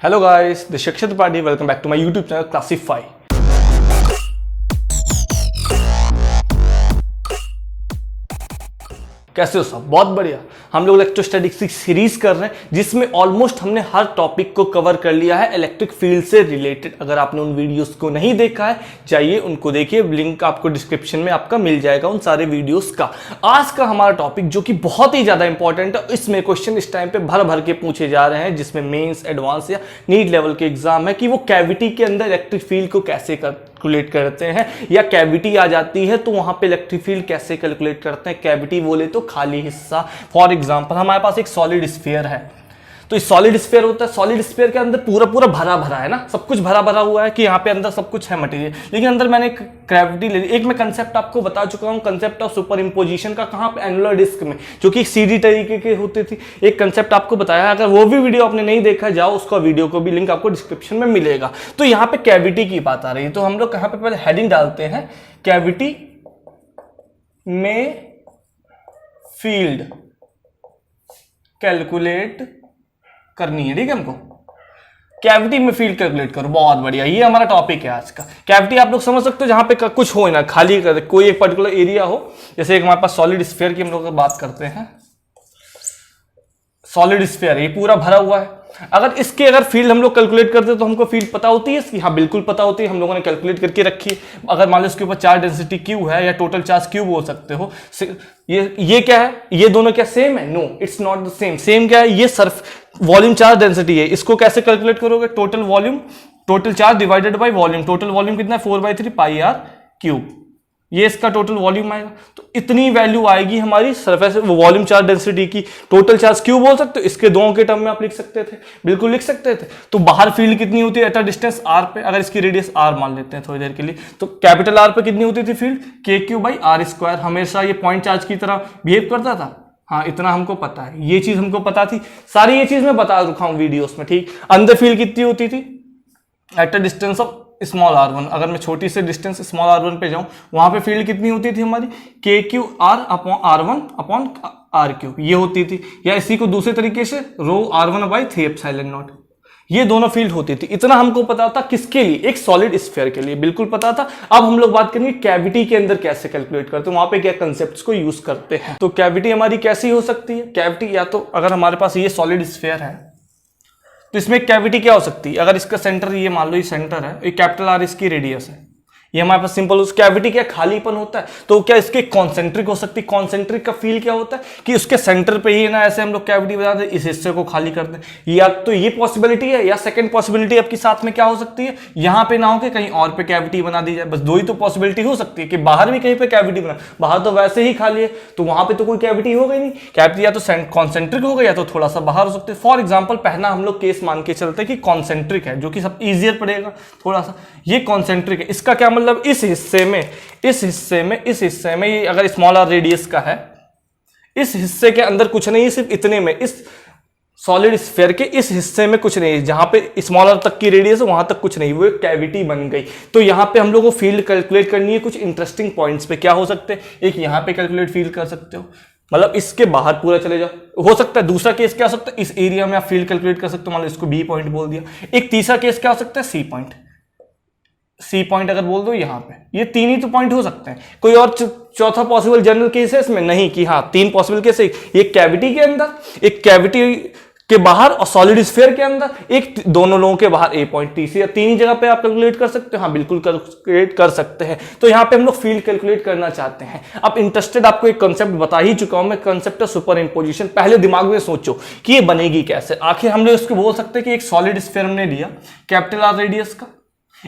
Hello guys, this is Akshay Tripathi. Welcome back to my YouTube channel Classify. कैसे हो सब? बहुत बढ़िया। हम लोग इलेक्ट्रोस्टैटिक्स की सीरीज कर रहे हैं जिसमें ऑलमोस्ट हमने हर टॉपिक को कवर कर लिया है इलेक्ट्रिक फील्ड से रिलेटेड। अगर आपने उन वीडियोस को नहीं देखा है जाइए उनको देखिए, लिंक आपको डिस्क्रिप्शन में आपका मिल जाएगा उन सारे वीडियोस का। आज का हमारा टॉपिक जो कि बहुत ही ज्यादा इंपॉर्टेंट है, इसमें क्वेश्चन इस टाइम पे भर भर के पूछे जा रहे हैं जिसमें मेंस, एडवांस या नीट लेवल के एग्जाम है कि वो कैविटी के अंदर इलेक्ट्रिक फील्ड को कैसे कैलकुलेट करते हैं, या कैविटी आ जाती है तो वहां पे इलेक्ट्रिक फील्ड कैसे कैलकुलेट करते हैं। कैविटी बोले तो खाली हिस्सा। फॉर एग्जांपल हमारे पास एक सॉलिड स्फीयर है, तो इस सॉलिड स्फीयर होता है, सॉलिड स्फीयर के अंदर पूरा पूरा भरा भरा है ना, सब कुछ भरा भरा हुआ है कि यहाँ पे अंदर सब कुछ है मटेरियल, लेकिन अंदर मैंने एक ग्रेविटी ले ली। एक मैं कंसेप्ट आपको बता चुका हूँ, कंसेप्ट ऑफ सुपर इंपोजिशन का, कहाँ पे एनुलर डिस्क में, जो कि सीधी तरीके के होती थी। एक कंसेप्ट आपको बताया, अगर वो भी वीडियो आपने नहीं देखा जाओ उसका वीडियो को भी लिंक आपको डिस्क्रिप्शन में मिलेगा। तो यहाँ पे कैविटी की बात आ रही है, तो हम लोग यहाँ पे पहले हेडिंग डालते हैं, कैविटी में फील्ड कैलकुलेट करनी है। ठीक है, हमको कैविटी में फील्ड कैलकुलेट करो। बहुत बढ़िया, ये हमारा टॉपिक है आज का। कैविटी आप लोग समझ सकते हो जहां पे कुछ हो ना, खाली कर कोई एक पर्टिकुलर एरिया हो। जैसे एक हमारे पास सॉलिड स्फीयर की हम लोग बात करते हैं, सॉलिड स्फीयर ये पूरा भरा हुआ है। अगर इसके अगर फील्ड हम लोग कैलकुलेट करते हैं तो हमको फील्ड पता होती है इसकी? हाँ बिल्कुल पता होती है, हम लोगों ने कैलकुलेट करके रखी है। अगर मान लो इसके ऊपर चार्ज डेंसिटी क्यू है या टोटल चार्ज क्यू बोल सकते हो। ये क्या है, ये दोनों क्या सेम है? No, it's not the same. Same क्या है? ये सिर्फ वॉल्यूम चार्ज डेंसिटी है। इसको कैसे कैलकुलेट करोगे? Total volume, total charge divided by volume. Total volume कितना है? 4/3 पाई आर क्यूब। ये इसका टोटल वॉल्यूम आएगा, तो इतनी वैल्यू आएगी हमारी सरफेस वॉल्यूम चार्ज डेंसिटी की। टोटल चार्ज क्यू बोल सकते हो, इसके दोनों के टर्म में आप लिख सकते थे, बिल्कुल लिख सकते थे। तो बाहर फील्ड कितनी होती है एट अ डिस्टेंस आर पे? अगर इसकी रेडियस आर मान लेते हैं थोड़ी देर के लिए, तो कैपिटल आर पे कितनी होती थी फील्ड? के क्यू बाई आर स्क्वायर। हमेशा ये पॉइंट चार्ज की तरह बिहेव करता था। हाँ इतना हमको पता है, ये चीज हमको पता थी, सारी ये चीज मैं बता रखा हूं वीडियोस में। ठीक, अंदर फील्ड कितनी होती थी eight a distance of small r1। अगर मैं छोटी से डिस्टेंस स्मॉल r1 पे जाऊं, वहां पे फील्ड कितनी होती थी हमारी? K Q R upon r1 upon R Q, ये होती थी। या इसी को दूसरे तरीके से रो r1/3 एप्सिलॉन नॉट, ये दोनों फील्ड होती थी। इतना हमको पता था किसके लिए? एक सॉलिड स्फीयर के लिए, बिल्कुल पता था। अब हम लोग बात करेंगे कैविटी के अंदर कैसे कैलकुलेट करते हैं, वहां पे क्या कंसेप्ट्स को यूज करते हैं। तो कैविटी हमारी कैसी हो सकती है? कैविटी या तो अगर हमारे पास ये सॉलिड स्फीयर है तो इसमें कैविटी क्या हो सकती है? अगर इसका सेंटर, ये मान लो ये सेंटर है, ये कैपिटल आर इसकी रेडियस है, ये हमारे पास सिंपल। उस कैविटी क्या खालीपन होता है, तो क्या इसके कॉन्सेंट्रिक हो सकती है? कॉन्सेंट्रिक का फील क्या होता है कि उसके सेंटर पे ही ना ऐसे हम लोग कैविटी बना दें, इस हिस्से को खाली कर दें। या तो ये पॉसिबिलिटी है, या सेकंड पॉसिबिलिटी आपके साथ में क्या हो सकती है, यहां पे ना हो के कहीं और पे कैविटी बना दी जाए। बस दो ही तो पॉसिबिलिटी हो सकती है कि बाहर भी कहीं पे कैविटी बना, बाहर तो वैसे ही खाली है तो वहां पे तो कोई कैविटी हो गई नहीं। कैविटी या तो कॉन्सेंट्रिक हो गई या तो थोड़ा सा बाहर हो सकती है। फॉर एग्जाम्पल पहला हम लोग केस मान के चलते हैं कि कॉन्सेंट्रिक है, जो कि सब इजियर पड़ेगा थोड़ा सा। ये कॉन्सेंट्रिक है, इसका क्या मतलब? इस हिस्से में ये अगर स्मॉल आर रेडियस का है, इस हिस्से के अंदर कुछ नहीं है, सिर्फ इतने में, इस सॉलिड स्फीयर के इस हिस्से में कुछ नहीं है, जहां पे स्मॉल आर तक की रेडियस है वहां तक कुछ नहीं, वो एक कैविटी बन गई। तो यहां पे हम लोगों को फील्ड कैलकुलेट करनी है। कुछ इंटरेस्टिंग पॉइंट्स पे क्या हो सकते हैं, एक यहां पे कैलकुलेट फील्ड कर सकते हो, मतलब इसके बाहर पूरा चले जाओ। हो सकता है दूसरा केस क्या हो सकता है, इस एरिया में आप फील्ड कैलकुलेट कर सकते हो, मान लो इसको बी पॉइंट बोल दिया। एक तीसरा केस क्या हो सकता है, सी पॉइंट। सी पॉइंट अगर बोल दो यहां पे, ये तीन ही तो पॉइंट हो सकते हैं। कोई और चौथा पॉसिबल जनरल केस है इसमें? नहीं, कि हाँ तीन पॉसिबल केस है, एक कैविटी के अंदर, एक कैविटी के बाहर और सॉलिड स्फीयर के अंदर, एक दोनों लोगों के बाहर ए पॉइंट। तीसरी तीन ही जगह पे आप कैलकुलेट कर सकते हो। हाँ बिल्कुल कैलकुलेट कर सकते हैं। तो यहाँ पे हम लोग फील्ड कैलकुलेट करना चाहते हैं। अब इंटरेस्टेड, आपको एक कंसेप्ट बता ही चुका हूं मैं, कंसेप्ट ऑफ सुपर इंपोजिशन। पहले दिमाग में सोचो कि ये बनेगी कैसे। आखिर हम लोग इसको बोल सकते हैं कि एक सॉलिड स्फीयर हमने लिया कैपिटल आर रेडियस का,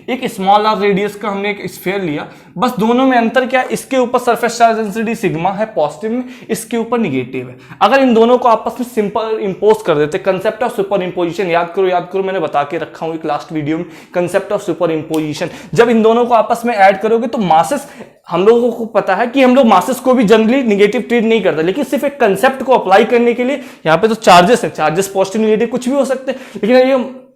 एक स्मॉल आर रेडियस का हमने एक स्फीयर लिया, बस दोनों में अंतर क्या है, इसके ऊपर सरफेस चार्ज डेंसिटी सिग्मा है पॉजिटिव में, इसके ऊपर निगेटिव है। अगर इन दोनों को आपस में सिंपल इंपोज कर देते, कंसेप्ट ऑफ सुपर इंपोजिशन याद करो, मैंने बता के रखा हूं एक लास्ट वीडियो में, कंसेप्ट ऑफ सुपर इंपोजिशन। जब इन दोनों को आपस में ऐड करोगे तो मासेस, हम लोगों को पता है कि हम लोग मासेस को भी जनरली निगेटिव ट्रीट नहीं करते, लेकिन सिर्फ एक कंसेप्ट को अप्लाई करने के लिए यहाँ पे तो चार्जेस है, चार्जेस पॉजिटिव निगेटिव कुछ भी हो सकते हैं, लेकिन ये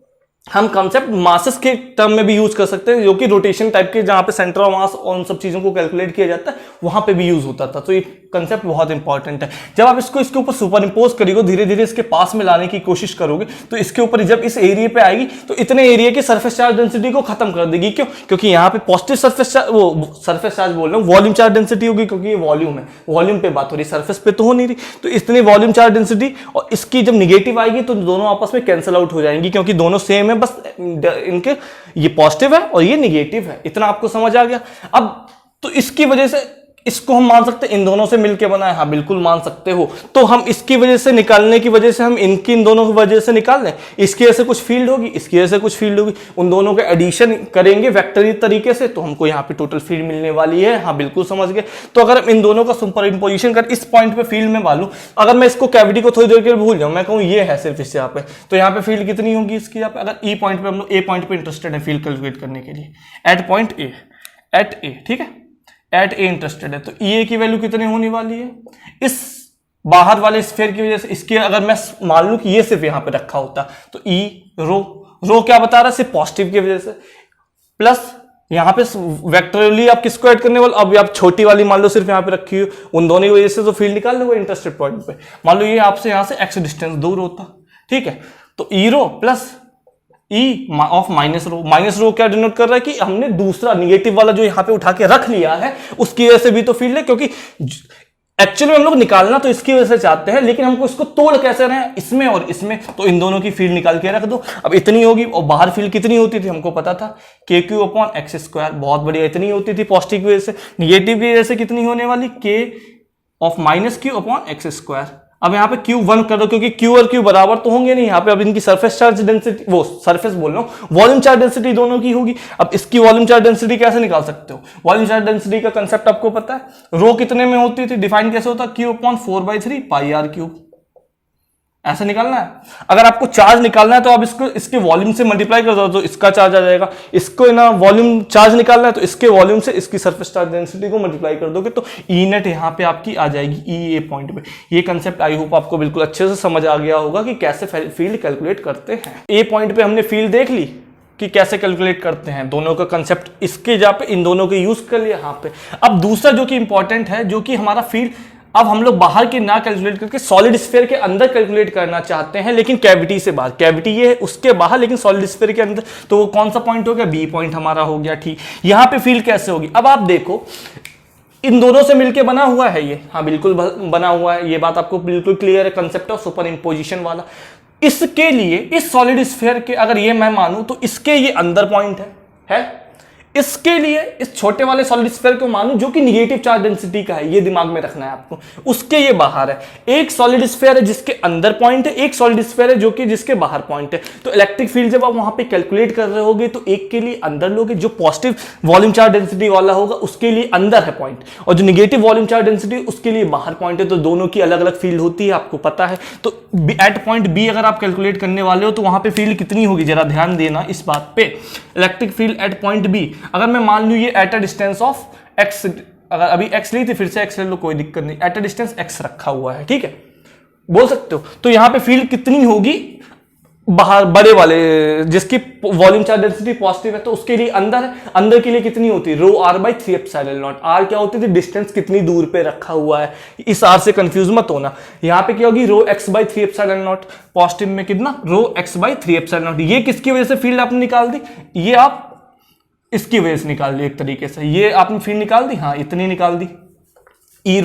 हम कंसेप्ट मासेस के टर्म में भी यूज कर सकते हैं, जो कि रोटेशन टाइप के, जहां पे सेंटर ऑफ मास और उन सब चीजों को कैलकुलेट किया जाता है वहां पे भी यूज होता था। तो ये कंसेप्ट बहुत इंपॉर्टेंट है। जब आप इसको इसके ऊपर सुपर इंपोज करोगे, धीरे धीरे इसके पास में लाने की कोशिश करोगे, तो इसके ऊपर जब इस एरिया पे आएगी तो इतने एरिया की सरफेस चार्ज डेंसिटी को खत्म कर देगी। क्यों? क्योंकि यहाँ पे पॉजिटिव सरफेस चार्ज, वो सरफेस चार्ज बोल रहा हूँ, वॉल्यूम चार्ज डेंसिटी होगी, क्योंकि ये वॉल्यूम है, वॉल्यूम पे बात हो रही, सरफेस पे तो हो नहीं रही। तो इतनी वॉल्यूम चार्ज डेंसिटी, और इसकी जब निगेटिव आएगी तो दोनों आपस में कैंसिल आउट हो जाएंगी, क्योंकि दोनों सेम है, बस इनके ये पॉजिटिव है और ये निगेटिव है। इतना आपको समझ आ गया। अब तो इसकी वजह से इसको हम मान सकते हैं इन दोनों से मिलके बना है, हाँ बिल्कुल मान सकते हो। तो हम इसकी वजह से निकालने की वजह से हम इनकी इन दोनों की वजह से निकाल लें, इसकी वजह से कुछ फील्ड होगी, इसकी वजह से कुछ फील्ड होगी, उन दोनों के एडिशन करेंगे वेक्टरी तरीके से, तो हमको यहाँ पे टोटल फील्ड मिलने वाली है। हाँ बिल्कुल समझ गए। तो अगर हम इन दोनों का सुपर इंपोजिशन कर इस पॉइंट पे फील्ड में मालूम, अगर मैं इसको कैविटी को थोड़ी देर के लिए भूल जाऊं, मैं कहूँ ये है सिर्फ इस यहाँ पे, तो यहाँ पे फील्ड कितनी होगी इसकी? यहाँ पे अगर ई पॉइंट पे हम लोग ए पॉइंट पे इंटरेस्टेड है फील्ड कैलकुलेट करने के लिए, एट पॉइंट ए, एट ए, ठीक है, एट ए इंटरेस्टेड है, तो ई की वैल्यू कितनी होने वाली है? इस बाहर वाले स्फीयर की वजह से इसके अगर मैं मान लूं कि ये सिर्फ यहां पे रखा होता, तो ई रो क्या बता रहा है? सिर्फ पॉजिटिव की वजह से, प्लस यहां पे वेक्टरली आप किसको ऐड करने वाले? अब आप छोटी वाली मान लो सिर्फ यहां पे रखी हो, उन दोनों की वजह से तो फील्ड निकाल लो इंटरेस्टेड पॉइंट पे। मान लो ये आपसे यहां से एक्स डिस्टेंस दूर होता, ठीक है, तो E rho plus E of minus rho क्या डिनोट कर रहा है कि हमने दूसरा निगेटिव वाला जो यहां पे उठा के रख लिया है उसकी वजह से भी तो फील्ड है, क्योंकि एक्चुअली हम लोग निकालना तो इसकी वजह से चाहते हैं, लेकिन हमको इसको तोड़ कैसे रहे हैं? इसमें और इसमें, तो इन दोनों की फील्ड निकाल के रख दो। अब इतनी होगी, और बाहर फील्ड कितनी होती थी हमको पता था, के क्यू अपॉन एक्स स्क्वायर, बहुत बढ़िया, इतनी होती थी पॉजिटिव की वजह से। निगेटिव की वजह से कितनी होने वाली? के of minus Q upon x square. अब यहाँ पे Q1 कर दो, क्योंकि Q और Q बराबर तो होंगे नहीं यहाँ पे। अब इनकी सरफेस चार्ज डेंसिटी, वो सरफेस बोल रहा हूँ, वॉल्यूम चार्ज डेंसिटी दोनों की होगी। अब इसकी वॉल्यूम चार्ज डेंसिटी कैसे निकाल सकते हो? वॉल्यूम चार्ज डेंसिटी का कंसेप्ट आपको पता है, रो कितने में होती थी, डिफाइन कैसे होता? Q upon 4/3 pi R cube, ऐसे निकालना है। अगर आपको चार्ज निकालना है तो आप इसको इसके वॉल्यूम से मल्टीप्लाई कर दो, तो इसका चार्ज आ जाएगा। इसको ना वॉल्यूम चार्ज निकालना है तो इसके वॉल्यूम से इसकी सरफेस चार्ज डेंसिटी को मल्टीप्लाई कर दोगे, तो ई नेट यहाँ पे आपकी आ जाएगी ई ए पॉइंट पे। ये कंसेप्ट आई होप आपको बिल्कुल अच्छे से समझ आ गया होगा कि कैसे फील्ड कैलकुलेट करते हैं। ए पॉइंट पे हमने फील्ड देख ली कि कैसे कैलकुलेट करते हैं, दोनों का कंसेप्ट इसके जहाँ पे इन दोनों के यूज कर लिया यहाँ पे। अब दूसरा जो कि इंपॉर्टेंट है, जो कि हमारा फील्ड अब हम लोग बाहर के ना कैलकुलेट करके सॉलिड स्फीयर के अंदर कैलकुलेट करना चाहते हैं, लेकिन कैविटी से बाहर। कैविटी ये है उसके बाहर, लेकिन सॉलिड स्फीयर के अंदर, तो वो कौन सा पॉइंट हो गया? बी पॉइंट हमारा हो गया, ठीक। यहां पे फील्ड कैसे होगी? अब आप देखो, इन दोनों से मिलके बना हुआ है ये, हाँ बिल्कुल बना हुआ है, ये बात आपको बिल्कुल क्लियर है, कंसेप्ट ऑफ सुपर इंपोजिशन वाला। इसके लिए इस सॉलिड स्फीयर के अगर ये मैं मानूं तो इसके ये अंदर पॉइंट है? इसके लिए इस छोटे वाले सॉलिड स्फीयर को मानूं जो कि निगेटिव चार्ज डेंसिटी का है, ये दिमाग में रखना है आपको। उसके ये बाहर है, एक सॉलिड स्फीयर है जिसके अंदर पॉइंट है, एक सॉलिड स्फीयर है जो कि जिसके बाहर पॉइंट है। तो इलेक्ट्रिक फील्ड जब आप वहां पे कैलकुलेट कर रहे होगे तो एक के लिए अंदर लोगे, जो पॉजिटिव वॉल्यूम चार्ज डेंसिटी वाला होगा उसके लिए अंदर है पॉइंट, और जो निगेटिव वॉल्यूम चार्ज डेंसिटी उसके लिए बाहर पॉइंट है। तो दोनों की अलग अलग फील्ड होती है, आपको पता है। तो एट पॉइंट बी अगर आप कैलकुलेट करने वाले हो तो वहां पे फील्ड कितनी होगी, जरा ध्यान देना इस बात पे। Electric field at point B, अगर मैं मान लूं ये at a distance of X, अगर अभी एक्स ली थी फिर से एक्स ले लो, कोई दिक्कत नहीं, एट अ डिस्टेंस एक्स रखा हुआ है, ठीक है, बोल सकते हो। तो यहां पे फील्ड कितनी होगी बाहर, बड़े वाले जिसकी वॉल्यूम चार्ज डेंसिटी पॉजिटिव है, तो उसके लिए अंदर है। अंदर के लिए कितनी होती है? Rho are by 3 epsilon naught. R क्या होती थी? डिस्टेंस कितनी दूर पे रखा हुआ है, इस आर से कंफ्यूज मत होना। यहां पे क्या होगी? Rho x by 3 epsilon naught, positive में कितना? Rho x by 3 epsilon naught. ये किसकी वजह से फील्ड आपने निकाल दी? ये आप इसकी वजह से निकाल ली एक तरीके से, ये आपने फील्ड निकाल दी, हाँ इतनी निकाल दी। ई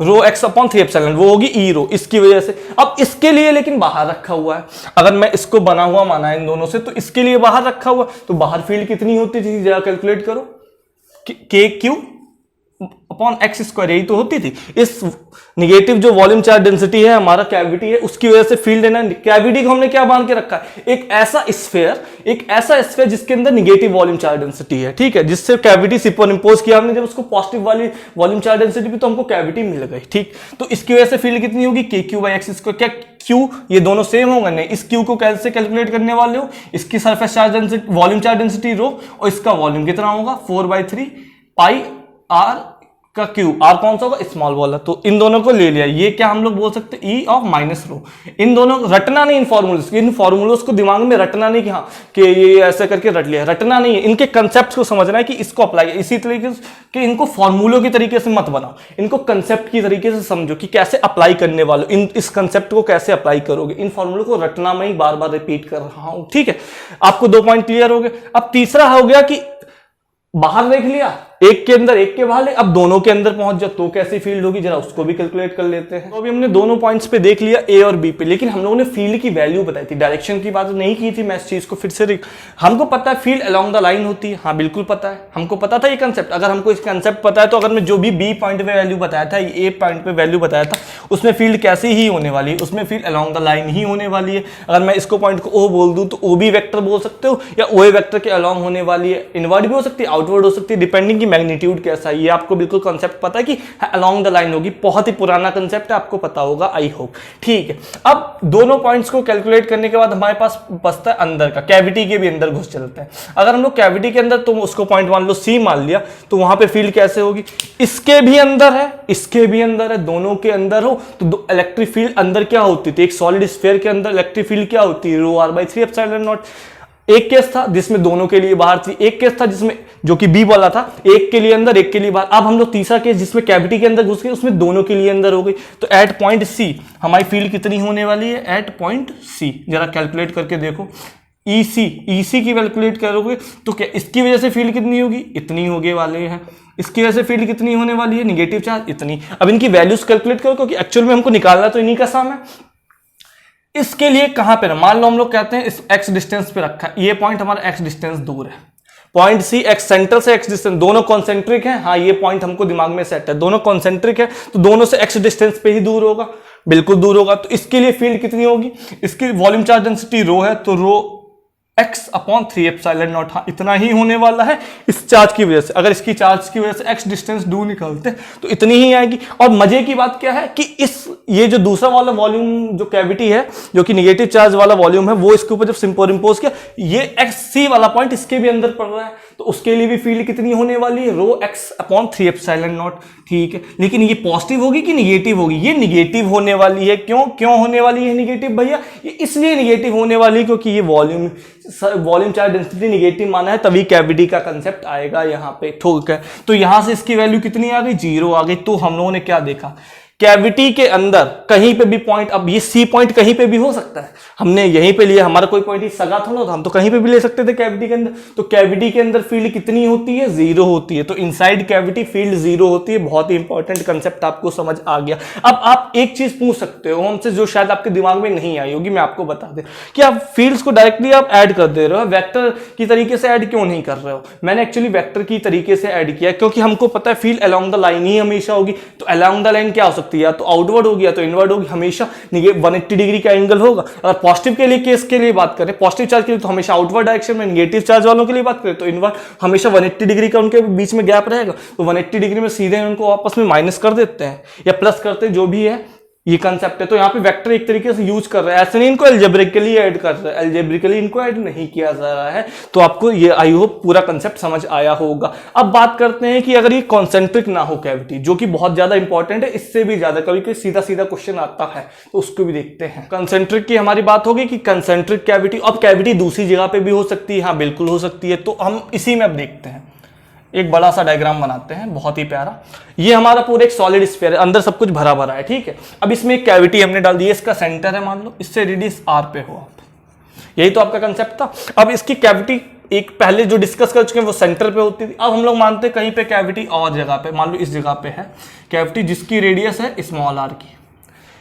रो एक्स अपॉन 3 एप्सिलॉन, वो होगी ई रो, इसकी वजह से। अब इसके लिए लेकिन बाहर रखा हुआ है, अगर मैं इसको बना हुआ माना है इन दोनों से, तो इसके लिए बाहर रखा हुआ, तो बाहर फील्ड कितनी होती थी, जरा कैलकुलेट करो, के क्यू अपॉन एक्स स्क्वायर, यही तो होती थी। इस निगेटिव जो वॉल्यूम चार्ज डेंसिटी है हमारा कैविटी है, उसकी वजह से फील्ड है ना। कैविटी को हमने क्या मान के रखा है? एक ऐसा स्फीयर जिसके अंदर निगेटिव वॉल्यूम चार्ज डेंसिटी है, ठीक है, जिससे कैविटी सुपर इंपोज किया हमने। जब उसको पॉजिटिव वाली वॉल्यूम चार्ज डेंसिटी भी, तो हमको कैविटी मिल गई, ठीक। तो इसकी वजह से फील्ड कितनी होगी? के क्यू बाई एक्स स्क्वायर। क्या क्यू ये दोनों सेम होंगे? नहीं। इस क्यू को कैसे कैलकुलेट करने वाले हो? इसकी surface charge density, volume charge density rho, और इसका वॉल्यूम कितना होगा? 4/3 पाई आर का क्यू, आर कौन सा होगा, स्मॉल वाला, तो इन दोनों को ले लिया। ये क्या हम लोग बोल सकते हैं, ई ऑफ माइनस रो। इन दोनों को रटना नहीं, इन फॉर्मूलों को दिमाग में रटना नहीं कि हाँ कि ये ऐसे करके रट लिया, रटना नहीं है, इनके कंसेप्ट को समझना है कि इसको अप्लाई, इसी तरीके से कि इनको फॉर्मूलों के तरीके से मत बनाओ, इनको कंसेप्ट की तरीके से समझो कि कैसे अप्लाई करने वाले, इस कंसेप्ट को कैसे अप्लाई करोगे। इन फॉर्मूलों को रटना मैं ही बार बार रिपीट कर रहा हूं, ठीक है। आपको 2 पॉइंट क्लियर हो गए। अब तीसरा हो गया कि बाहर देख लिया, एक के अंदर एक के बाहर, अब दोनों के अंदर पहुंच जाओ तो कैसी फील्ड होगी, जरा उसको भी कैलकुलेट कर लेते हैं। तो अभी हमने दोनों पॉइंट्स पे देख लिया, ए और बी पे, लेकिन हम लोगों ने फील्ड की वैल्यू बताई थी, डायरेक्शन की बात नहीं की थी। मैं इस चीज को फिर से हमको पता है फील्ड अलोंग द लाइन होती है, हाँ बिल्कुल पता है, हमको पता था ये कंसेप्ट। अगर हमको इस कंसेप्ट पता है तो अगर मैं जो भी बी पॉइंट पे वैल्यू बताया था, ए पॉइंट पे वैल्यू बताया था, उसमें फील्ड कैसी ही होने वाली है, उसमें फील्ड अलोंग द लाइन ही होने वाली है। अगर मैं इसको पॉइंट को ओ बोल दूं तो ओ बी वेक्टर बोल सकते हो, या ओ ए वेक्टर के अलोंग होने वाली है, इनवर्ड भी हो सकती है, आउटवर्ड हो सकती है, डिपेंडिंग की मैग्नीट्यूड कैसा है। ये आपको बिल्कुल कंसेप्ट पता है कि अलोंग द लाइन होगी, बहुत ही पुराना कंसेप्ट है, आपको पता होगा, आई होप, ठीक है। अब दोनों पॉइंट्स को कैलकुलेट करने के बाद हमारे पास बचता है अंदर का, कैविटी के भी अंदर घुस चलते हैं। अगर हम लोग कैविटी के अंदर, तो उसको पॉइंट मान लो सी मान लिया, तो वहां पे फील्ड कैसे होगी, इसके भी अंदर है, इसके भी अंदर है, दोनों के अंदर हो तो इलेक्ट्रिक फील्ड अंदर क्या होती थी, एक सॉलिड स्फीयर के अंदर इलेक्ट्रिक फील्ड क्या होती है, rho are by 3 epsilon not. एक केस था जिसमें दोनों के लिए बाहर थी, एक केस था जिसमें जो कि बी वाला था, एक के लिए अंदर एक के लिए बाहर। अब हम लोग तीसरा केस जिसमें कैविटी के अंदर घुस गए, उसमें दोनों के लिए अंदर हो गई। तो एट पॉइंट सी हमारी फील्ड कितनी होने वाली है, एट पॉइंट सी, जरा कैलकुलेट करके देखो। ईसी की कैलकुलेट करोगे तो क्या इसकी वजह से फील्ड कितनी होगी, इतनी होगे वाले हैं। इसकी वजह से फील्ड कितनी होने वाली है, निगेटिव चार्ज इतनी। अब इनकी वैल्यूज कैलकुलेट करो, क्योंकि एक्चुअल में हमको निकालना तो इन्हीं का काम है। इसके लिए कहां पे, मान लो हम लोग कहते हैं इस एक्स डिस्टेंस पे रखा है, ये पॉइंट हमारा एक्स डिस्टेंस दूर है, पॉइंट सी एक्स सेंटर से एक्स डिस्टेंस, दोनों कॉन्सेंट्रिक हैं, हाँ ये पॉइंट हमको दिमाग में सेट है, दोनों कॉन्सेंट्रिक है, तो दोनों से एक्स डिस्टेंस पे ही दूर होगा, बिल्कुल दूर होगा। तो इसके लिए फील्ड कितनी होगी, इसकी वॉल्यूम चार्ज डेंसिटी रो है, तो rho x upon 3 epsilon not, हाँ इतना ही होने वाला है इस चार्ज की वजह से। अगर इसकी चार्ज की वजह से एक्स डिस्टेंस दूर निकालते तो इतनी ही आएगी। और मजे की बात क्या है कि ये जो दूसरा वाला वॉल्यूम जो कैविटी है, जो कि निगेटिव चार्ज वाला वॉल्यूम है, वो इसके ऊपर जब सुपर इंपोज किया, ये एक्स सी वाला पॉइंट इसके भी अंदर पड़ रहा है, तो उसके लिए भी फील्ड कितनी होने वाली है, रो एक्स अपॉन 3 एप्सिलॉन नॉट, ठीक है। लेकिन ये पॉजिटिव होगी कि निगेटिव होगी, ये निगेटिव होने वाली है। क्यों होने वाली है निगेटिव भैया, ये इसलिए निगेटिव होने वाली है क्योंकि ये वॉल्यूम चार्ज डेंसिटी निगेटिव माना है, तभी कैविटी का कंसेप्ट आएगा यहाँ पे, ठीक है। तो यहां से इसकी वैल्यू कितनी आ गई, 0 आ गई। तो हम लोगों ने क्या देखा, कैविटी के अंदर कहीं पे भी पॉइंट, अब ये सी पॉइंट कहीं पे भी हो सकता है, हमने यहीं पे लिया, हमारा कोई पॉइंट ही सगा थोड़ा था, हम तो कहीं पे भी ले सकते थे कैविटी के अंदर। तो कैविटी के अंदर फील्ड कितनी होती है, 0 होती है। तो इनसाइड कैविटी फील्ड 0 होती है। बहुत ही इंपॉर्टेंट कंसेप्ट आपको समझ आ गया। अब आप एक चीज पूछ सकते हो हमसे जो शायद आपके दिमाग में नहीं आई होगी, मैं आपको बता दें कि आप फील्ड्स को डायरेक्टली आप ऐड कर दे रहे हो, वेक्टर की तरीके से ऐड क्यों नहीं कर रहे हो। मैंने एक्चुअली वेक्टर की तरीके से ऐड किया क्योंकि हमको पता है फील्ड अलोंग द लाइन ही हमेशा होगी। तो अलोंग द लाइन क्या हो सकती है, या तो आउटवर्ड होगी या तो इनवर्ड होगी, हमेशा 180 डिग्री का एंगल होगा। अगर पॉजिटिव के लिए केस के लिए बात करें, पॉजिटिव चार्ज के लिए तो हमेशा आउटवर्ड डायरेक्शन में, नेगेटिव चार्ज वालों के लिए बात करें तो इनवर्ड, हमेशा 180 डिग्री का उनके बीच में गैप रहेगा। तो 180 डिग्री में सीधे उनको आपस में माइनस कर देते हैं या प्लस करते हैं, जो भी है ये कंसेप्ट है। तो यहाँ पे वेक्टर एक तरीके से यूज कर रहे हैं, ऐसे नहीं इनको एल्जेब्रिकली ऐड कर रहे हैं, एल्जेब्रिकली इनको ऐड नहीं किया जा रहा है। तो आपको ये आई होप पूरा कंसेप्ट समझ आया होगा। अब बात करते हैं कि अगर ये कॉन्सेंट्रिक ना हो कैविटी, जो कि बहुत ज्यादा इंपॉर्टेंट है, इससे भी ज्यादा कभी कोई सीधा सीधा क्वेश्चन आता है तो उसको भी देखते हैं। कंसेंट्रिक की हमारी बात होगी कि कंसेंट्रिक कैविटी, अब कैविटी दूसरी जगह पे भी हो सकती है, हाँ बिल्कुल हो सकती है। तो हम इसी में अब देखते हैं, एक बड़ा सा डायग्राम बनाते हैं, बहुत ही प्यारा। ये हमारा पूरा एक सॉलिड स्फीयर है, अंदर सब कुछ भरा भरा है, ठीक है। अब इसमें एक कैविटी हमने डाल दी, इसका सेंटर है, मान लो इससे रेडियस r पे हो आप, यही तो आपका कंसेप्ट था। अब इसकी कैविटी एक पहले जो डिस्कस कर चुके हैं वो सेंटर पे होती थी। अब हम लोग मानते हैं कहीं पे कैविटी और जगह पे, मान लो इस जगह पे है कैविटी जिसकी रेडियस है स्मॉल r की,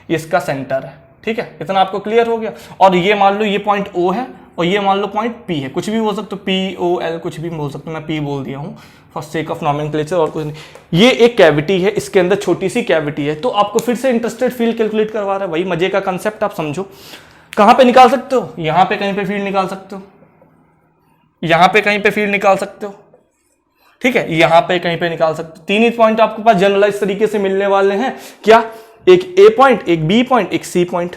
ये इसका सेंटर है, ठीक है। इतना आपको क्लियर हो गया। और ये मान लो ये पॉइंट O है और ये मान लो पॉइंट P है, कुछ भी बोल सकते हो, POL कुछ भी बोल सकते हो, मैं P बोल दिया हूँ फॉर सेक ऑफ नॉमेनक्लेचर और कुछ नहीं। ये एक कैविटी है, इसके अंदर छोटी सी कैविटी है। तो आपको फिर से इंटरेस्टेड फील्ड कैलकुलेट करवा रहा है, वही मजे का कंसेप्ट आप समझो। कहाँ पे निकाल सकते हो, यहाँ पे कहीं पे फील्ड निकाल सकते हो, यहाँ पे कहीं पे फील्ड निकाल सकते हो, ठीक है, यहाँ पे कहीं पे निकाल सकते हो। 3 ही पॉइंट आपके पास जनरलाइज तरीके से मिलने वाले हैं, क्या, एक A पॉइंट, एक B पॉइंट, एक C पॉइंट।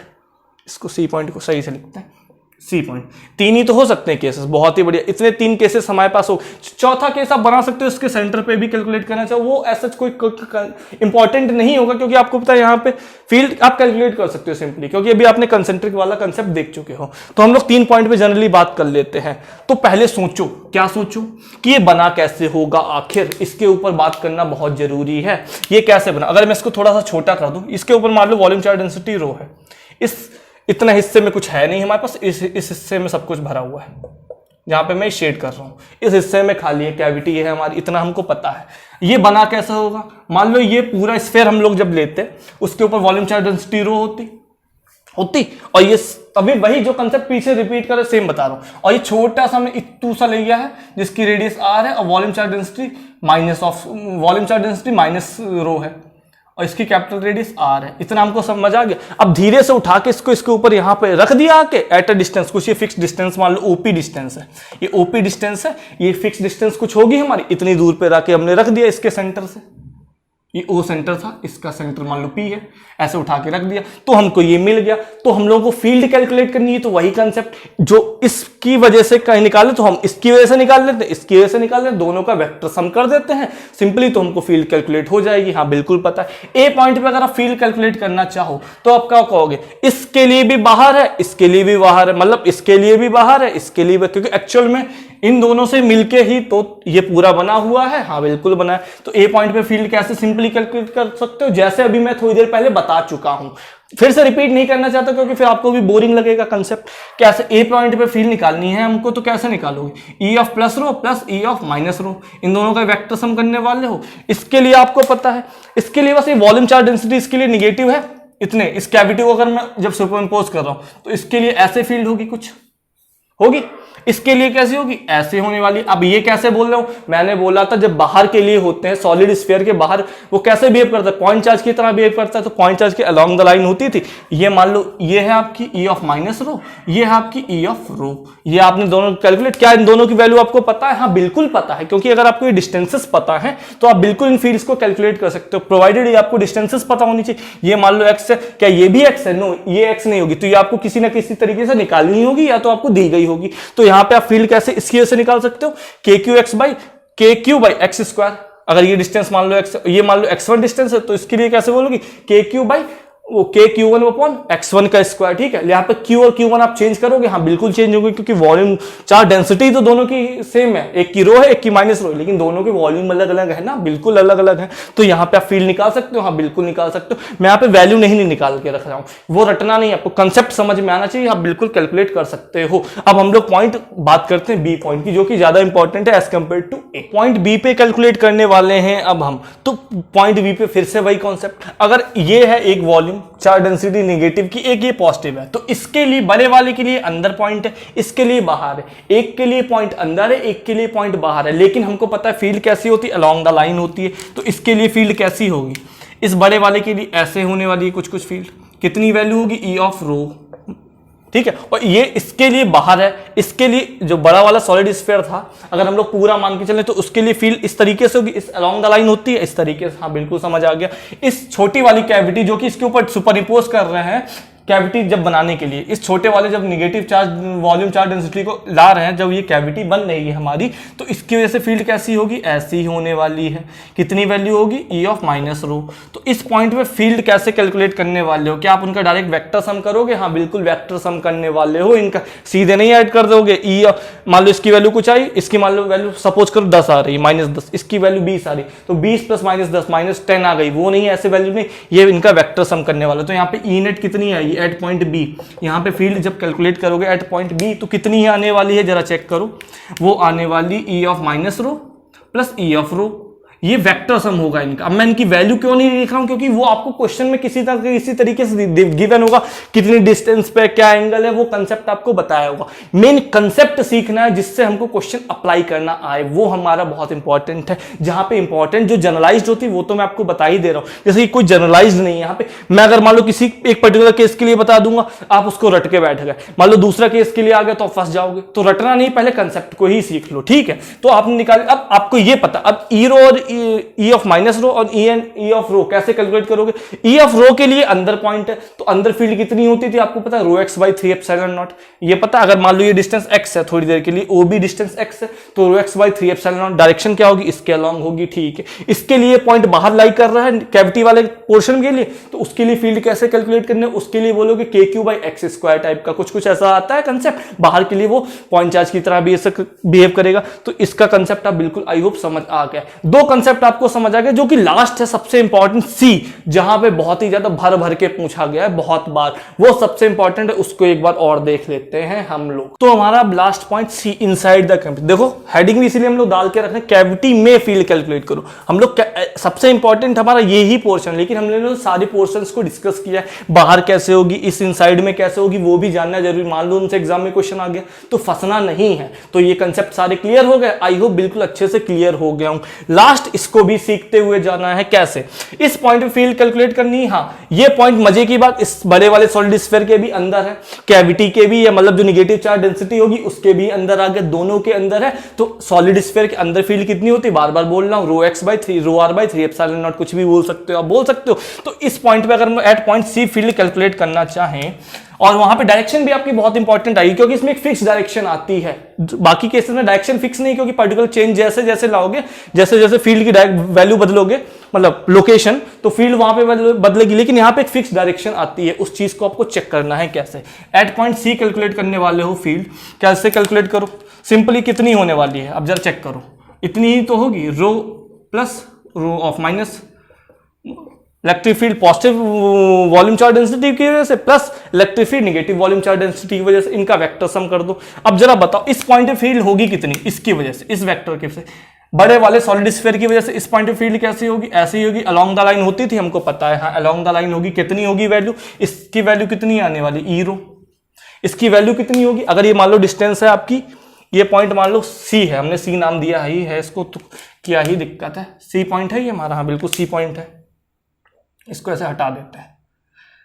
इसको C पॉइंट को सही से लिखते हैं, सी पॉइंट। 3 ही तो हो सकते हैं केसेस, बहुत ही बढ़िया, इतने 3 केसेस हमारे पास हो। चौथा केस आप बना सकते हो, इसके सेंटर पे भी कैलकुलेट करना चाहो, वो ऐसा कोई इंपॉर्टेंट नहीं होगा, क्योंकि आपको पता है यहाँ पे फील्ड आप कैलकुलेट कर सकते हो सिंपली, क्योंकि अभी आपने कंसेंट्रिक वाला कंसेप्ट देख चुके हो। तो हम लोग 3 पॉइंट पे जनरली बात कर लेते हैं। तो पहले सोचो, क्या सोचो कि ये बना कैसे होगा, आखिर इसके ऊपर बात करना बहुत जरूरी है। ये कैसे बना, अगर मैं इसको थोड़ा सा छोटा कर दूं, इसके ऊपर मान low volume charge density rho है, इस इतना हिस्से में कुछ है नहीं हमारे पास, इस हिस्से में सब कुछ भरा हुआ है, जहां पे मैं शेड कर रहा हूं, इस हिस्से में खाली है, कैविटी है हमारी, इतना हमको पता है। ये बना कैसे होगा, मान लो ये पूरा स्फीयर हम लोग जब लेते, उसके ऊपर वॉल्यूम चार्ज डेंसिटी रो होती, और ये तभी वही जो कंसेप्ट पीछे रिपीट कर सेम बता रहा हूं। और ये छोटा सा मैं इतू सा ले गया है जिसकी रेडियस आर है, और volume charge density minus rho है, और इसकी कैपिटल रेडियस आर है। इतना हमको समझ आ गया। अब धीरे से उठा के इसके ऊपर यहां पे रख दिया आके एट अ डिस्टेंस, कुछ ये फिक्स डिस्टेंस मान लो ओपी डिस्टेंस है, ये ओपी डिस्टेंस है, ये फिक्स डिस्टेंस कुछ होगी हमारी, इतनी दूर पे रख के हमने रख दिया इसके सेंटर से, ये ओ सेंटर था, इसका सेंटर मान लो पी है, ऐसे उठा के रख दिया, तो हमको ये मिल गया। तो हम लोगों को फील्ड कैलकुलेट करनी है, तो वही कंसेप्ट जो इसकी वजह से कहीं निकाले तो हम इसकी वजह से निकाल लेते हैं, इसकी वजह से निकाल लेते हैं, दोनों का वेक्टर सम कर देते हैं सिंपली, तो हमको फील्ड कैलकुलेट हो जाएगी। हाँ बिल्कुल पता है। ए पॉइंट पे अगर आप फील्ड कैलकुलेट करना चाहो तो आप क्या कहोगे, इसके लिए भी बाहर है, इसके लिए भी बाहर है, मतलब इसके लिए भी बाहर है, इसके लिए भी, क्योंकि एक्चुअल में इन दोनों से मिलके ही तो ये पूरा बना हुआ है। हाँ बिल्कुल बना है। तो ए पॉइंट पे फील्ड कैसे सिंपली कैलकुलेट कर सकते हो, जैसे अभी मैं थोड़ी देर पहले बता चुका हूं, फिर से रिपीट नहीं करना चाहता क्योंकि फिर आपको भी बोरिंग लगेगा कंसेप्ट। कैसे ए पॉइंट पे फील्ड निकालनी है हमको, तो कैसे निकालोगे, E of plus rho plus E of minus rho, इन दोनों का वेक्टर सम करने वाले हो। इसके लिए आपको पता है, इसके लिए बस ये वॉल्यूम चार्ज डेंसिटी इसके लिए निगेटिव है, इतने, इस कैविटी को अगर मैं जब सुपरइम्पोज कर रहा हूं तो इसके लिए ऐसे फील्ड होगी, कुछ होगी, इसके लिए कैसी होगी, ऐसे होने वाली। अब ये कैसे बोल रहा हूं, मैंने बोला था जब बाहर के लिए होते हैं, सॉलिड स्फीयर के बाहर वो कैसे बिहेव करता है, पॉइंट चार्ज की तरह बिहेव करता है। तो पॉइंट चार्ज के अलोंग द लाइन होती थी, ये मान लो ये है आपकी ई ऑफ माइनस रो, ये है आपकी ई ऑफ रो, ये आपने दोनों कैलकुलेट, क्या इन दोनों की वैल्यू आपको पता है? हाँ बिल्कुल पता है, क्योंकि अगर आपको ये डिस्टेंसेस पता है तो आप बिल्कुल इन फील्ड्स को कैलकुलेट कर सकते हो, प्रोवाइडेड ये आपको डिस्टेंसेस पता होनी चाहिए। ये मान लो एक्स है, क्या ये भी एक्स है? नो, ये एक्स नहीं होगी, तो ये आपको किसी ना किसी तरीके से निकालनी होगी, या तो आपको दी गई होगी। तो यहाँ पे आप फील्ड कैसे इसकी वजह से निकाल सकते हो, के क्यू बाई एक्स स्क्वायर। अगर ये डिस्टेंस मान लो एक्स, ये मान लो x1 डिस्टेंस है, तो इसके लिए कैसे बोलोगी, के क्यू बाई वो के क्यू वन अपॉन x1 का स्क्वायर। ठीक है, यहाँ पे q और q1 आप चेंज करोगे, हाँ बिल्कुल चेंज होगी, क्योंकि वॉल्यूम चार्ज डेंसिटी तो दोनों की सेम है, एक की रो है एक की माइनस रो है, लेकिन दोनों के वॉल्यूम अलग अलग है ना, बिल्कुल अलग अलग है। तो यहाँ पे आप फील्ड निकाल सकते हो, हाँ बिल्कुल निकाल सकते हो। मैं यहाँ पे वैल्यू नहीं निकाल के रख रहा हूँ, वो रटना नहीं, आपको कंसेप्ट समझ में आना चाहिए, आप बिल्कुल कैलकुलेट कर सकते हो। अब हम लोग पॉइंट बात करते हैं बी पॉइंट की, जो कि ज्यादा इंपॉर्टेंट है as compare to A. Point B पे कैलकुलेट करने वाले हैं अब हम, तो पॉइंट बी पे फिर से वही कॉन्सेप्ट, अगर ये है एक वॉल्यूम चार्ज डेंसिटी नेगेटिव की, एक ये पॉजिटिव है, तो इसके लिए बड़े वाले के लिए अंदर पॉइंट है, इसके लिए बाहर है, एक के लिए पॉइंट अंदर है, एक के लिए पॉइंट बाहर है, लेकिन हमको पता है फील्ड कैसी होती है, अलोंग द लाइन होती है। तो इसके लिए फील्ड कैसी होगी, इस बड़े वाले के लिए ऐसे होने वाली है कुछ फील्ड, कितनी वैल्यू होगी, ई ऑफ रो। ठीक है, और ये इसके लिए बाहर है, इसके लिए जो बड़ा वाला सॉलिड स्फीयर था, अगर हम लोग पूरा मान के चले तो उसके लिए फील्ड इस तरीके से होगी, इस अलोंग द लाइन होती है, इस तरीके से। हाँ बिल्कुल समझ आ गया। इस छोटी वाली कैविटी जो कि इसके ऊपर सुपर इंपोज कर रहे हैं कैविटी जब बनाने के लिए, इस छोटे वाले जब negative charge volume charge density को ला रहे हैं, जब ये कैविटी बन रही है हमारी, तो इसकी वजह से फील्ड कैसी होगी, ऐसी ही होने वाली है। कितनी वैल्यू होगी, ई ऑफ माइनस रो। तो इस पॉइंट पे फील्ड कैसे कैलकुलेट करने वाले हो, क्या आप उनका डायरेक्ट वेक्टर सम करोगे? हाँ बिल्कुल वेक्टर सम करने वाले हो, इनका सीधे नहीं ऐड कर दोगे। ई मान लो इसकी वैल्यू कुछ आई, इसकी मान लो वैल्यू सपोज करो 10 आ रही, -10, इसकी वैल्यू 20 आ रही, तो 20 प्लस -10 -10 आ गई, वो नहीं, ऐसे वैल्यू नहीं, ये इनका वेक्टर सम करने वाला। तो यहाँ पे ई नेट कितनी आई एट पॉइंट बी, यहां पे फील्ड जब कैलकुलेट करोगे एट पॉइंट बी, तो कितनी ही आने वाली है जरा चेक करो, वो आने वाली E of minus rho plus E of rho, ये वेक्टर सम होगा इनका। अब मैं इनकी वैल्यू क्यों नहीं लिख रहा हूं, क्योंकि वो आपको क्वेश्चन में किसी तरीके से गिवन होगा, कितनी डिस्टेंस पे क्या एंगल है, वो कंसेप्ट आपको बताया होगा। मेन कंसेप्ट सीखना है जिससे हमको क्वेश्चन अप्लाई करना आए, वो हमारा बहुत इंपॉर्टेंट है। जहां पे इंपॉर्टेंट जो जनरलाइज्ड होती है वो तो मैं आपको बता ही दे रहा हूं, जैसे कि कोई जनरलाइज्ड नहीं है यहाँ पे। मैं अगर मान लो किसी एक पर्टिकुलर केस के लिए बता दूंगा, आप उसको रट के बैठ गए, मान लो दूसरा केस के लिए आ गया तो फंस जाओगे। तो रटना नहीं, पहले कंसेप्ट को ही सीख लो, ठीक है। तो आपने निकाले, अब आपको ये पता, अब ई रो और ई ऑफ माइनस रो और ई ऑफ रो कैसे कैलकुलेट करोगे? ई ऑफ रो के लिए अंदर पॉइंट है तो अंदर फील्ड कितनी होती थी आपको पता है, रो एक्स बाई 3 एप्सिलॉन नॉट। ये पता, अगर मान लो ये डिस्टेंस एक्स है थोड़ी देर के लिए, ओ बी डिस्टेंस एक्स है, तो rho x by 3 epsilon naught. Direction क्या होगी? इसके अलॉन्ग होगी, ठीक है। इसके लिए पॉइंट बाहर लाई कर रहा है कैविटी वाले पोर्शन के लिए, तो उसके लिए फील्ड कैसे कैलकुलेट करने? उसके लिए बोलोगे के Q by x square type का कुछ ऐसा आता है कंसेप्ट। बाहर के लिए वो पॉइंट चार्ज की तरह भी बिहेव करेगा। तो इसका कंसेप्ट आप बिल्कुल आई होप समझ आ गया। दो कंसेप्ट आपको समझ आ गया, जो कि लास्ट है सबसे इंपॉर्टेंट सी, जहां पे बहुत ही ज्यादा भर भर के पूछा गया है बहुत बार, वो सबसे इंपॉर्टेंट है, उसको एक बार और देख लेते हैं हम लोग। तो हमारा last point C, inside the cavity. देखो हेडिंग भी इसीलिए हम लोग डाल के रख रहे हैं, कैविटी में फील्ड कैलकुलेट करो। हम लोग सबसे इंपॉर्टेंट हमारा यही पोर्शन, लेकिन हमने सारे पोर्शंस को डिस्कस किया है। बाहर कैसे होगी, इस इनसाइड में कैसे होगी, वो भी जानना जरूरी। मान लो उनसे एग्जाम में क्वेश्चन आ गया तो फंसना नहीं है। तो ये कंसेप्ट सारे क्लियर हो गए, आई होप बिल्कुल अच्छे से क्लियर हो गया हूं। लास्ट इसको भी सीखते हुए जाना है कैसे इस पॉइंट पे फील्ड कैलकुलेट करनी है। हाँ, ये पॉइंट मजे की बात इस बड़े वाले सॉलिड स्फीयर के भी अंदर है, कैविटी के भी, या मतलब जो नेगेटिव चार्ज डेंसिटी होगी उसके भी अंदर आ गया, दोनों के अंदर है। तो सॉलिड स्फीयर के अंदर फील्ड कितनी होती है, बार बार बोल रहा हूं, rho x by 3 rho are by 3 epsilon naught, कुछ भी बोल सकते हो आप, बोल सकते हो। तो इस पॉइंट पे अगर हम at point C field calculate करना चाहें, और वहां पे डायरेक्शन भी आपकी बहुत इंपॉर्टेंट आएगी, क्योंकि इसमें एक फिक्स डायरेक्शन आती है। बाकी केसेस में डायरेक्शन फिक्स नहीं, क्योंकि पार्टिकुलर चेंज जैसे जैसे लाओगे, जैसे जैसे फील्ड की वैल्यू बदलोगे, मतलब लोकेशन, तो फील्ड वहां पे बदलेगी। लेकिन यहां पे एक फिक्स डायरेक्शन आती है, उस चीज को आपको चेक करना है कैसे। एट पॉइंट सी कैलकुलेट करने वाले हो फील्ड, कैसे कैलकुलेट करो? सिंपली कितनी होने वाली है, अब जरा चेक करो, इतनी ही तो होगी, rho plus rho of minus electric field positive volume charge density की वजह से plus electric field negative volume charge density की वजह से, इनका वेक्टर सम कर दो। अब जरा बताओ इस पॉइंट पे फील्ड होगी कितनी, इसकी वजह से, इस वेक्टर के से, बड़े वाले सॉलिड स्फीयर की वजह से इस पॉइंट पे फील्ड कैसी होगी? ऐसी होगी, अलोंग द लाइन होती थी, हमको पता है। हाँ, अलोंग द लाइन होगी, कितनी होगी वैल्यू? इसकी वैल्यू कितनी आने वाली, ई रो। इसकी वैल्यू कितनी होगी? अगर ये मान लो डिस्टेंस है आपकी, ये पॉइंट मान लो सी है, हमने सी नाम दिया ही है इसको, तो क्या ही दिक्कत है, सी पॉइंट है ये हमारा, हाँ बिल्कुल सी पॉइंट है, इसको ऐसे हटा देते हैं,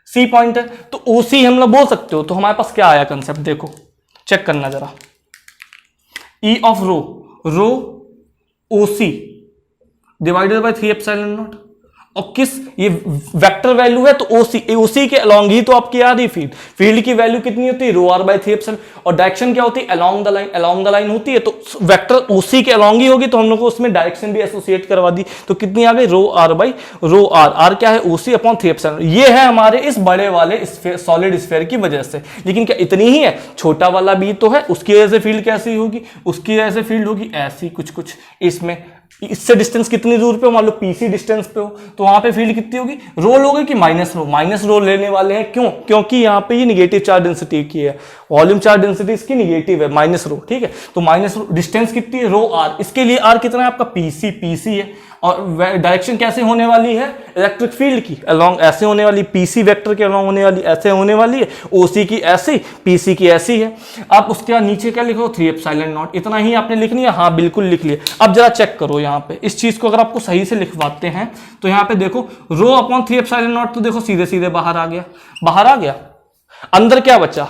सी पॉइंट है। तो ओसी हम लोग बोल सकते हो। तो हमारे पास क्या आया कंसेप्ट, देखो चेक करना जरा, E of rho, rho OC divided by 3 epsilon naught, और किस, ये वेक्टर वैल्यू है तो ओसी के अलोंग ही तो आपकी आ रही फील्ड की वैल्यू कितनी होती है, रो आर बाई 3 एप्सिलॉन, और डायरेक्शन क्या होती है, अलोंग द लाइन होती है, तो वेक्टर ओसी के अलोंग ही होगी, तो हम लोग को उसमें डायरेक्शन भी एसोसिएट करवा दी। तो कितनी आ गई, रो आर बाई रो आर क्या है, ओसी अपॉन 3 एप्सिलॉन। ये है हमारे इस बड़े वाले सॉलिड स्फीयर की वजह से। लेकिन क्या इतनी ही है, छोटा वाला भी तो है, उसकी वजह से फील्ड कैसी होगी, उसकी वजह से फील्ड होगी ऐसी कुछ इसमें। इससे डिस्टेंस कितनी दूर पे हो, मान लो पीसी डिस्टेंस पे हो, तो वहां पे फील्ड कितनी होगी, रो लोगे कि माइनस रो लेने वाले हैं। क्यों? क्योंकि यहाँ पे ये निगेटिव चार्ज डेंसिटी की है, वॉल्यूम चार्ज डेंसिटी इसकी निगेटिव है, माइनस रो, ठीक है। तो माइनस रो, डिस्टेंस कितनी है, रो आर, इसके लिए आर कितना है आपका, पीसी है। और डायरेक्शन कैसे होने वाली है, इलेक्ट्रिक फील्ड की अलोंग ऐसे होने वाली, पीसी वेक्टर के अलोंग होने वाली, ऐसे होने वाली है, ओसी की ऐसी, पीसी की ऐसी है। आप उसके बाद नीचे क्या लिखो, 3 एप्सिलॉन नॉट, इतना ही आपने लिख लिया, हाँ बिल्कुल लिख लिया। अब जरा चेक करो यहाँ पे इस चीज को, अगर आपको सही से लिखवाते हैं तो यहाँ पे देखो, रो अपॉन 3 एप्सिलॉन नॉट, तो देखो सीधे सीधे बाहर आ गया। अंदर क्या बचा,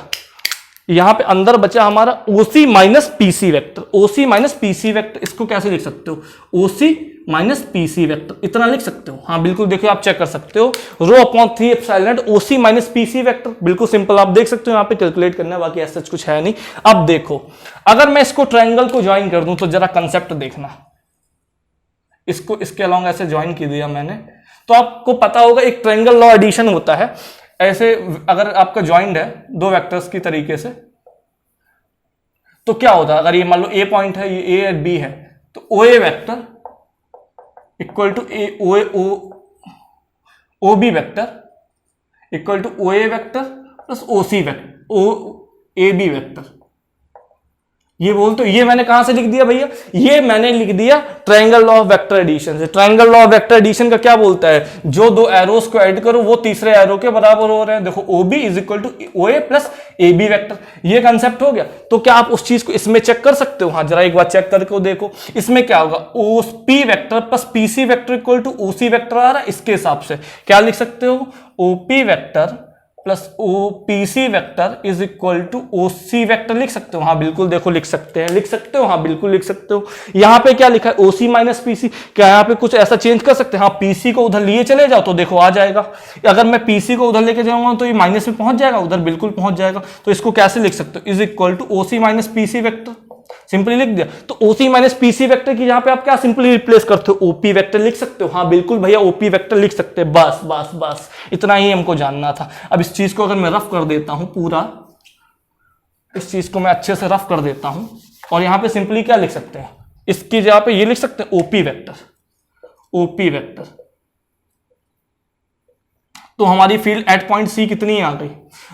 यहां पे अंदर बचा हमारा ओसी माइनस पीसी वेक्टर, ओसी माइनस पीसी वेक्टर, इसको कैसे लिख सकते हो, ओसी माइनस पीसी वेक्टर, इतना लिख सकते हो। हाँ बिल्कुल, देखो आप चेक कर सकते हो, रो upon 3 epsilon not OC minus PC vector, बिल्कुल सिंपल, आप देख सकते हो यहाँ पे कैलकुलेट करना है, बाकी ऐसा कुछ है नहीं। अब देखो अगर मैं इसको ट्रायंगल को ज्वाइन कर दूं, तो जरा कंसेप्ट देखना, इसको इसके अलोंग ऐसे ज्वाइन कर दिया मैंने, तो आपको पता होगा एक ट्रायंगल लॉ एडिशन होता है। ऐसे अगर आपका ज्वाइंट है दो वेक्टर्स की तरीके से, तो क्या होता है, अगर ये मान लो ए पॉइंट है, ये ए और बी है, तो O A vector equal to O B vector equal to O A vector plus O C vector, O A B vector. ये बोल, तो ये मैंने कहां से लिख दिया भैया, ये मैंने लिख दिया triangle law of vector addition से। Triangle law of vector addition का क्या बोलता है, जो दो एरोस को ऐड करो वो तीसरे एरो के बराबर हो रहे हैं। देखो O B is equal to O A plus A B vector, ये कंसेप्ट हो गया। तो क्या आप उस चीज को इसमें चेक कर सकते हो, हाँ जरा एक बार चेक करके देखो, इसमें क्या होगा, O P vector plus P C vector equal to O C vector आ रहा है, इसके हिसाब से क्या लिख सकते हो, O P vector plus O P C vector is equal to O C vector लिख सकते हो? हाँ बिल्कुल, देखो लिख सकते हैं, लिख सकते हो, हाँ बिल्कुल लिख सकते हो। यहाँ पे क्या लिखा है? ओ सी माइनस पी सी। क्या यहाँ पे कुछ ऐसा चेंज कर सकते हैं? हाँ, पी सी को उधर लिए चले जाओ तो देखो आ जाएगा। अगर मैं पी सी को उधर लेके जाऊंगा तो ये माइनस में पहुंच जाएगा, उधर बिल्कुल पहुंच जाएगा। तो इसको कैसे लिख सकते हो? Is equal to O C minus P C vector, simply लिख दिया। तो ओसी माइनस पीसी वेक्टर की यहां पे आप क्या सिंपली रिप्लेस करते हो? ओपी वेक्टर लिख सकते हो? हाँ बिल्कुल भैया, ओपी वेक्टर लिख सकते हैं। बस बस बस इतना ही हमको जानना था। अब इस चीज को अगर मैं रफ कर देता हूं, पूरा इस चीज को मैं अच्छे से रफ कर देता हूं, और यहां पे सिंपली क्या लिख सकते हैं? इसकी जगह पे ये लिख सकते हैं ओपी वेक्टर, ओपी वेक्टर। तो हमारी फील्ड एट पॉइंट सी कितनी आ गई?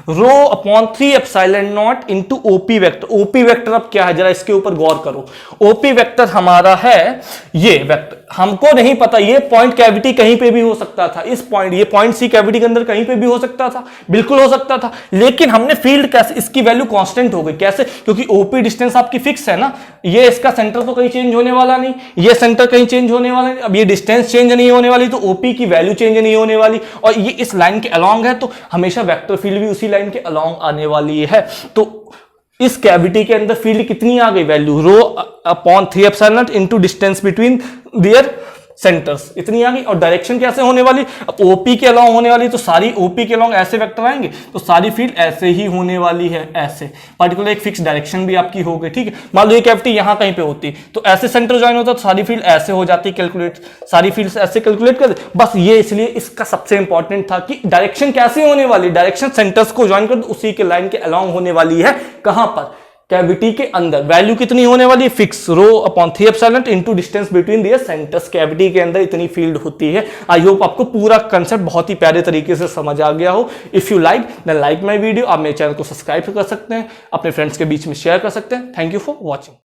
रो upon 3 epsilon not into OP vector. OP vector अब क्या है, जरा इसके ऊपर गौर करो। ओपी वेक्टर हमारा है ये वेक्टर, हमको नहीं पता, ये पॉइंट कैविटी कहीं पे भी हो सकता था। इस पॉइंट, ये पॉइंट सी कैविटी के अंदर कहीं पे भी हो सकता था, बिल्कुल हो सकता था। लेकिन हमने फील्ड कैसे, इसकी वैल्यू कांस्टेंट हो गई। कैसे? क्योंकि ओपी डिस्टेंस आपकी फिक्स है ना, ये इसका सेंटर तो कहीं चेंज होने वाला नहीं, ये सेंटर कहीं चेंज होने वाला नहीं। अब ये डिस्टेंस चेंज नहीं होने वाली तो ओपी की वैल्यू चेंज नहीं होने वाली, और ये इस लाइन के अलोंग है तो हमेशा वेक्टर फील्ड भी उसी लाइन के अलोंग आने वाली है। तो इस कैविटी के अंदर फील्ड कितनी आ गई value? Row upon 3 epsilon not into distance between their centres, इतनी आ गई। और डायरेक्शन कैसे होने वाली? अब ओपी के अलोंग होने वाली, तो सारी ओपी के अलोंग ऐसे वेक्टर आएंगे, तो सारी फील्ड ऐसे ही होने वाली है, ऐसे। पर्टिकुलर एक फिक्स डायरेक्शन भी आपकी हो गई, ठीक है। मान लो ये कैविटी यहां कहीं पे होती तो ऐसे सेंटर ज्वाइन होता तो सारी फील्ड ऐसे हो जाती, कैलकुलेट, सारी फील्ड ऐसे कैलकुलेट कर दे। बस ये इसलिए इसका सबसे इंपॉर्टेंट था कि डायरेक्शन कैसे होने वाली, डायरेक्शन सेंटर्स को ज्वाइन कर दो, उसी के लाइन के अलोंग होने वाली है। कहां पर? कैविटी के अंदर। वैल्यू कितनी होने वाली? Fix, rho upon 3 epsilon into distance between their centres. Cavity के अंदर इतनी फील्ड होती है। आई होप आपको पूरा कंसेप्ट बहुत ही प्यारे तरीके से समझ आ गया हो। If you like then like my video. आप मेरे चैनल को सब्सक्राइब कर सकते हैं, अपने फ्रेंड्स के बीच में शेयर कर सकते हैं। Thank you for watching.